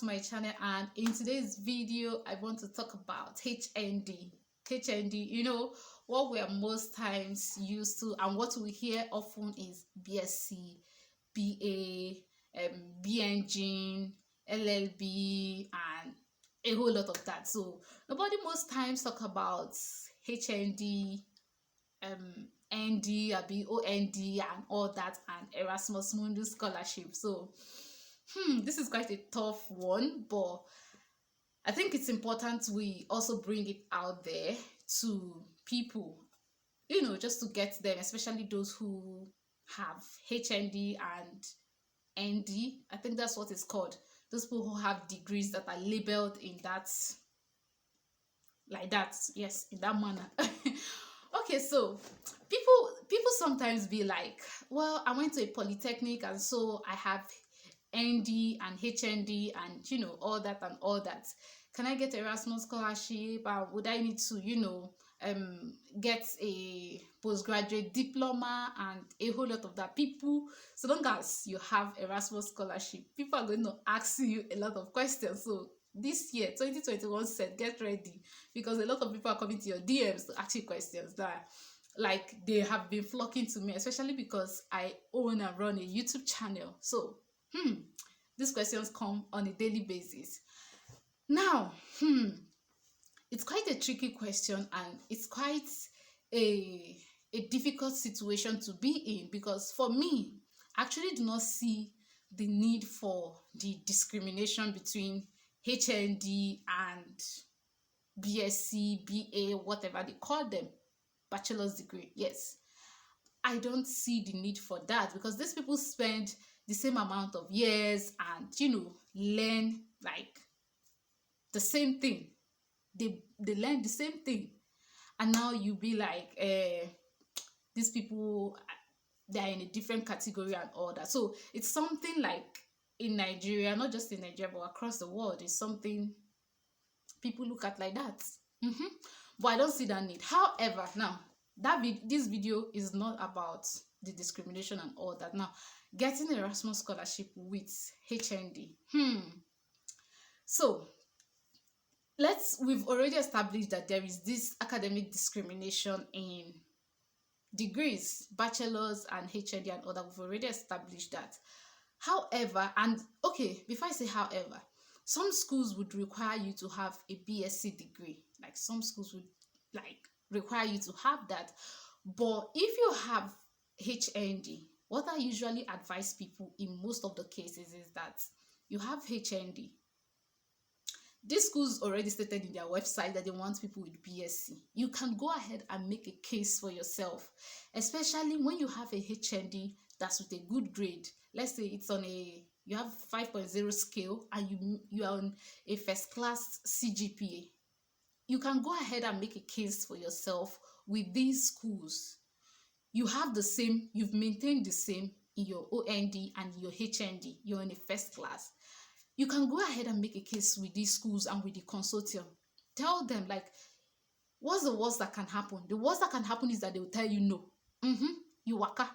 to my channel, and in today's video I want to talk about HND. HND, what we are most times used to and what we hear often is BSc, BA, BEng, LLB, and a whole lot of that. So nobody most times talk about HND, ND, OND, and all that, and Erasmus Mundus Scholarship. So this is quite a tough one, but I think it's important we also bring it out there to people, just to get them, especially those who have HND and ND. I think that's what it's called. Those people who have degrees that are labeled in that, like that, yes, in that manner. Okay, so people sometimes be like, well, I went to a polytechnic and so I have ND and HND and all that and all that. Can I get Erasmus scholarship? Would I need to get a postgraduate diploma and a whole lot of that? People, so long as you have Erasmus scholarship, people are going to ask you a lot of questions. So this year 2021 said get ready, because a lot of people are coming to your DMs to ask you questions that, like, they have been flocking to me, especially because I own and run a YouTube channel. So these questions come on a daily basis. Now, it's quite a tricky question, and it's quite a difficult situation to be in, because for me, I actually do not see the need for the discrimination between HND and BSc, BA, whatever they call them, bachelor's degree. Yes, I don't see the need for that, because these people spend the same amount of years and learn like the same thing. They learn the same thing, and now you be like, these people, they are in a different category and all that. So it's something like in Nigeria, not just in Nigeria but across the world, it's something people look at like that. But I don't see that need. However, now this video is not about the discrimination and all that. Now, getting Erasmus scholarship with HND. So we've already established that there is this academic discrimination in degrees, bachelor's and HND and all that. We've already established that. However, and okay, before I say however, some schools would require you to have a BSc degree. Like, some schools would require you to have that. But if you have HND, what I usually advise people in most of the cases is that you have HND. These schools already stated in their website that they want people with BSc. You can go ahead and make a case for yourself, especially when you have a HND that's with a good grade. Let's say it's on you have 5.0 scale and you are on a first class CGPA. You can go ahead and make a case for yourself with these schools. You have the same, you've maintained the same in your OND and your HND. You're in a first class. You can go ahead and make a case with these schools and with the consortium. Tell them, like, what's the worst that can happen? The worst that can happen is that they will tell you no. You waka.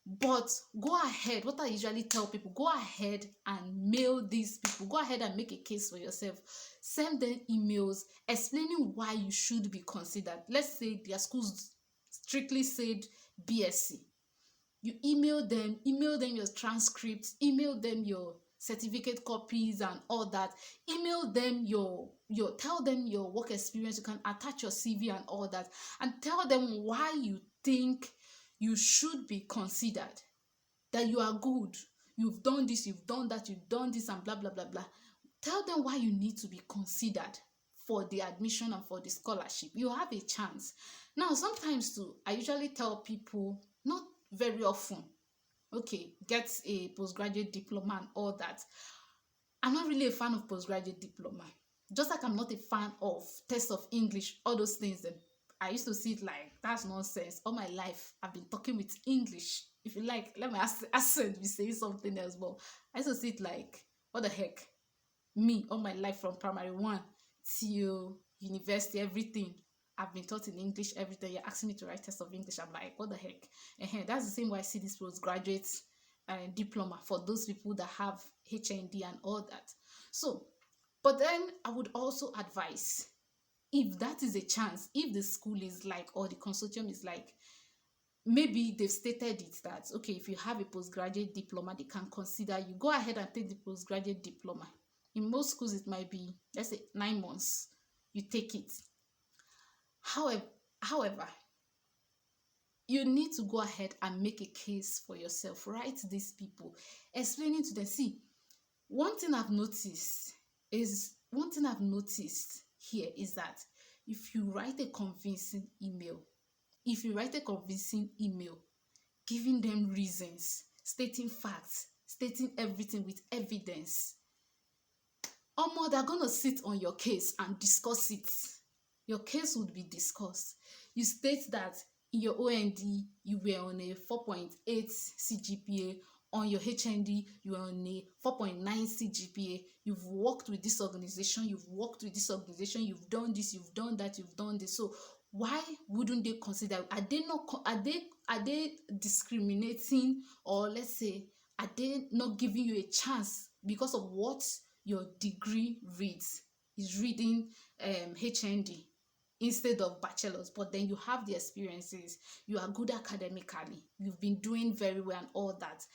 But go ahead. What I usually tell people, go ahead and mail these people. Go ahead and make a case for yourself. Send them emails explaining why you should be considered. Let's say their schools strictly said BSc. You email them your transcripts, email them your certificate copies and all that. Email them tell them your work experience. You can attach your CV and all that, and tell them why you think you should be considered, that you are good, you've done this, you've done that, you've done this, and blah blah blah blah. Tell them why you need to be considered for the admission and for the scholarship. You have a chance. Now, sometimes too, I usually tell people, not very often, okay, get a postgraduate diploma and all that. I'm not really a fan of postgraduate diploma, just like I'm not a fan of test of English, all those things. I used to see it like, that's nonsense. All my life I've been talking with English. If you like, let my accent be saying something else. But I used to see it like, what the heck? Me, all my life from primary 1 till university, everything I've been taught in English, everything. You're asking me to write test of English. I'm like, what the heck? That's the same way I see these postgraduate diploma for those people that have HND and all that. So, but then I would also advise, if that is a chance, if the school is like, or the consortium is like, maybe they've stated it that, okay, if you have a postgraduate diploma, they can consider you. Go ahead and take the postgraduate diploma. In most schools, it might be, let's say, 9 months. You take it. However, you need to go ahead and make a case for yourself. Write these people, explaining to them. See, one thing I've noticed here is that if you write a convincing email, giving them reasons, stating facts, stating everything with evidence, they're gonna sit on your case and discuss it. Your case would be discussed. You state that in your OND you were on a 4.8 CGPA, on your HND you were on a 4.9 CGPA. You've worked with this organization, you've done this, you've done that, you've done this. So why wouldn't they consider? Are they discriminating, or let's say, are they not giving you a chance because of what your degree reads? Is reading HND instead of bachelor's, but then you have the experiences, you are good academically, you've been doing very well and all that.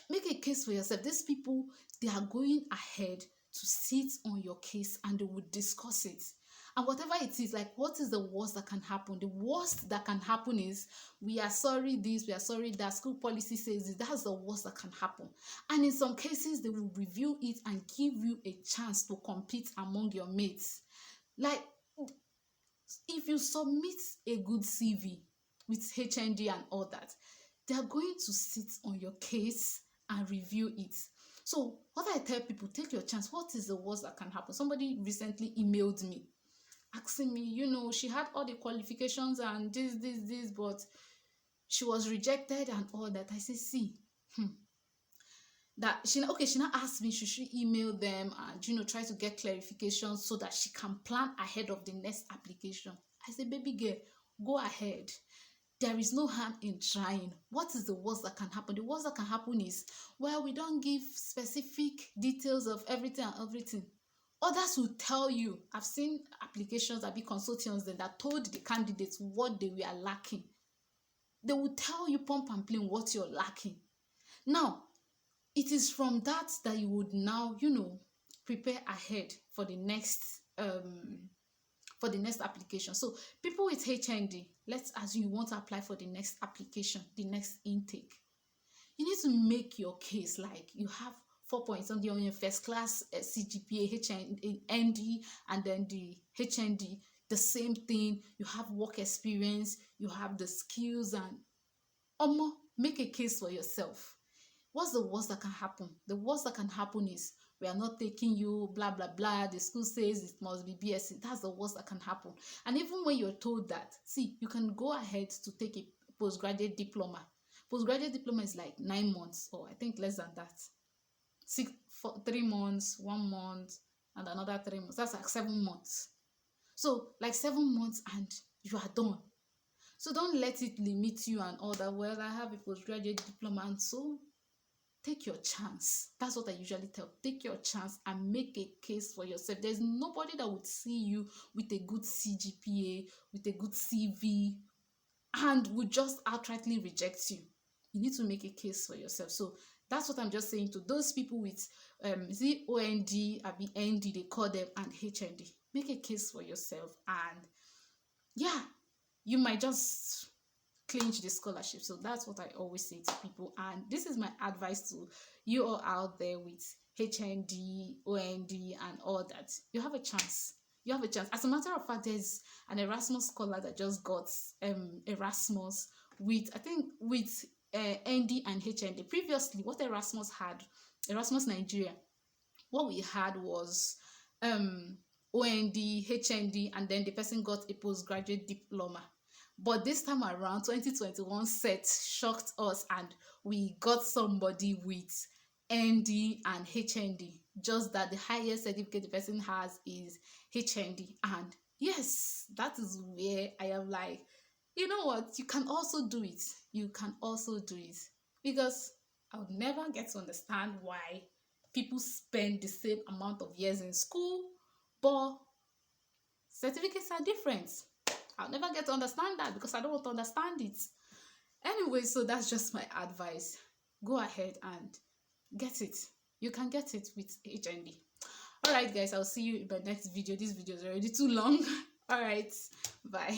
Make a case for yourself. These people, they are going ahead to sit on your case and they will discuss it. And whatever it is, like, what is the worst that can happen? The worst that can happen is, we are sorry this, we are sorry that, school policy says this. That's the worst that can happen. And in some cases, they will review it and give you a chance to compete among your mates. Like, if you submit a good CV with HND and all that, they are going to sit on your case and review it. So what I tell people, take your chance. What is the worst that can happen? Somebody recently emailed me asking me, she had all the qualifications and this, but she was rejected and all that. I said, see, that she now asked me, should she email them and try to get clarification so that she can plan ahead of the next application. I said, baby girl, go ahead. There is no harm in trying. What is the worst that can happen? The worst that can happen is, well, we don't give specific details of everything and everything. Others will tell you. I've seen applications that be consultants that told the candidates what they were lacking. They will tell you pump and plain what you're lacking. Now, it is from that you would now, prepare ahead for the next application. So people with HND, let's assume you want to apply for the next application, the next intake. You need to make your case like you have 4 points on your first class CGPA, HND ND, and then the HND, the same thing. You have work experience, you have the skills, and make a case for yourself. What's the worst that can happen? The worst that can happen is, we are not taking you, blah, blah, blah. The school says it must be BSc. That's the worst that can happen. And even when you're told that, see, you can go ahead to take a postgraduate diploma. Postgraduate diploma is like 9 months, or I think less than that. 3 months, 1 month, and another 3 months. That's like 7 months. So like 7 months and you are done. So don't let it limit you and all that. Well, I have a postgraduate diploma, and so take your chance. That's what I usually tell. Take your chance and make a case for yourself. There's nobody that would see you with a good CGPA, with a good CV, and would just outrightly reject you. You need to make a case for yourself. So that's what I'm just saying to those people with OND, ND, they call them, and HND. Make a case for yourself, and yeah, you might just clinch the scholarship. So that's what I always say to people, and this is my advice to you all out there with HND, OND, and all that. You have a chance. As a matter of fact, there's an Erasmus scholar that just got Erasmus with ND and HND. Previously, what Erasmus Nigeria, what we had was OND, HND, and then the person got a postgraduate diploma. But this time around, 2021 set shocked us, and we got somebody with ND and HND. Just that the highest certificate the person has is HND. And yes, that is where I am like, you know what? You can also do it. Because I would never get to understand why people spend the same amount of years in school, but certificates are different. I'll never get to understand that because I don't want to understand it. Anyway, so that's just my advice. Go ahead and get it. You can get it with HND. All right, guys, I'll see you in my next video. This video is already too long. All right, bye.